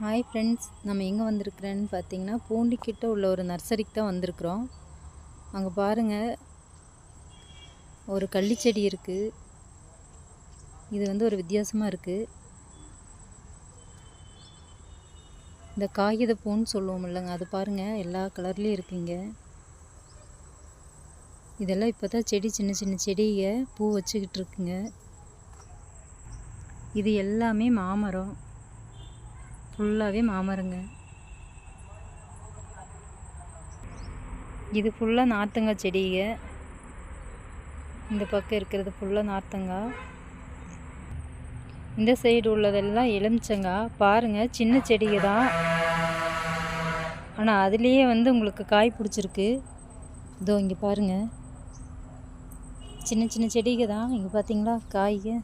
Hi friends, நம்ம எங்கே வந்திருக்கிறேன்னு பார்த்தீங்கன்னா பூண்டிக்கிட்ட உள்ள ஒரு நர்சரிக்கு தான் வந்திருக்கிறோம். அங்கே பாருங்கள், ஒரு கள்ளிச்செடி இருக்குது. இது ஒரு வித்தியாசமாக இருக்குது. இந்த காகித பூன்னு சொல்லுவோம் இல்லைங்க, அது பாருங்கள் எல்லா கலர்லேயும் இருக்குங்க. இதெல்லாம் இப்போ தான் செடி, சின்ன சின்ன செடியை பூ வச்சுக்கிட்டு இருக்குங்க. இது எல்லாமே மாமரம், ஃபுல்லாகவே மாமரங்க. இது ஃபுல்லாக நார்த்தங்காய் செடிங்க. இந்த பக்கம் இருக்கிறது ஃபுல்லாக நார்த்தங்காய். இந்த சைடு உள்ளதெல்லாம் எலுமிச்சங்காய். பாருங்கள், சின்ன செடிங்க தான், ஆனால் அதுலேயே உங்களுக்கு காய் பிடிச்சிருக்கு. இதோ இங்கே பாருங்கள், சின்ன சின்ன செடிங்க தான். இங்கே பார்த்தீங்களா காய்க,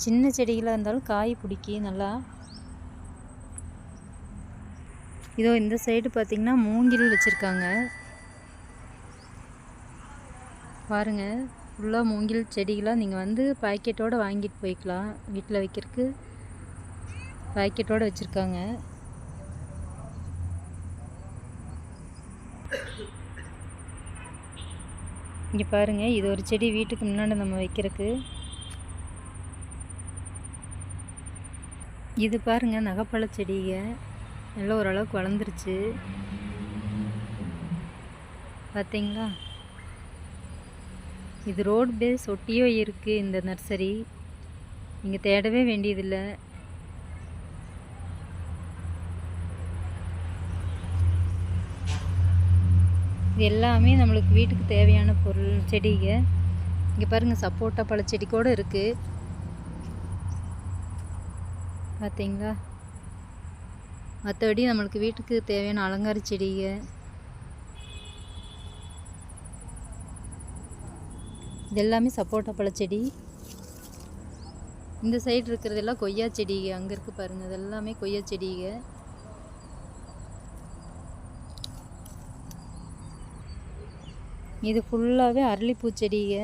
சின்ன செடிகளாக இருந்தாலும் காய் பிடிக்கும் நல்லா. இதோ இந்த சைடு பார்த்திங்கன்னா மூங்கில் வச்சுருக்காங்க. பாருங்கள், ஃபுல்லாக மூங்கில் செடிகளாக நீங்கள் பாக்கெட்டோடு வாங்கிட்டு போய்க்கலாம். வீட்டில் வைக்கிறதுக்கு பாக்கெட்டோடு வச்சுருக்காங்க. இங்கே பாருங்கள், இது ஒரு செடி வீட்டுக்கு முன்னாடி நம்ம வைக்கிறதுக்கு. இது பாருங்கள், நகைப்பழ செடிங்க எல்லாம் ஓரளவுக்கு வளர்ந்துருச்சு. பார்த்தீங்களா, இது ரோட் பேஸ் ஒட்டியோ இருக்குது இந்த நர்சரி. நீங்கள் தேடவே வேண்டியதில்லை. இது எல்லாமே நம்மளுக்கு வீட்டுக்கு தேவையான பொருள் செடிங்க. இங்கே பாருங்கள், சப்போட்டா பழச்செடி கூட இருக்குது. பார்த்தீங்களா, மற்றபடி நம்மளுக்கு வீட்டுக்கு தேவையான அலங்கார செடிங்க. இது எல்லாமே சப்போட்டா பழச்செடி. இந்த சைடு இருக்கிறதெல்லாம் கொய்யா செடிங்க. அங்கே இருக்குது பாருங்கள், இது எல்லாமே கொய்யா செடிங்க. இது ஃபுல்லாகவே அரளிப்பூ செடிங்க.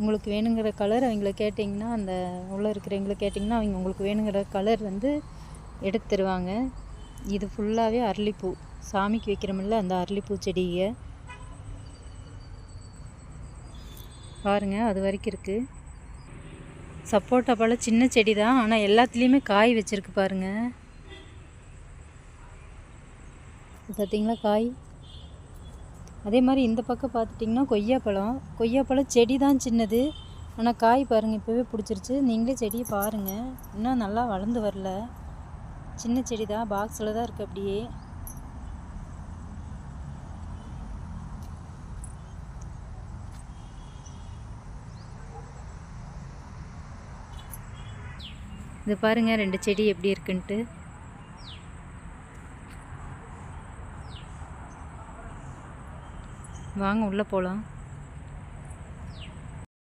உங்களுக்கு வேணுங்கிற கலர் அவங்கள கேட்டிங்கன்னா, அந்த உள்ளே இருக்கிறவங்கள கேட்டிங்கன்னா அவங்க உங்களுக்கு வேணுங்கிற கலர் எடுத்து தருவாங்க. இது ஃபுல்லாகவே அரளிப்பூ, சாமிக்கு வைக்கிறோமில்ல அந்த அரளிப்பூ செடிங்க. பாருங்கள், அது வரைக்கும் இருக்குது. சப்போட்டா பழம் சின்ன செடி தான், ஆனால் எல்லாத்துலேயுமே காய் வச்சுருக்கு பாருங்கள். பார்த்தீங்களா காய். அதே மாதிரி இந்த பக்கம் பார்த்துட்டிங்கன்னா கொய்யாப்பழம் செடி தான் சின்னது, ஆனால் காய் பாருங்கள் இப்போவே பிடிச்சிருச்சு. நீங்களே செடியை பாருங்கள், இன்னும் நல்லா வளர்ந்து வரல. சின்ன செடி தான், பாக்ஸில் தான் இருக்குது அப்படியே. இது பாருங்கள், 2 செடி எப்படி இருக்குன்ட்டு. வாங்க உள்ளே போகலாம்.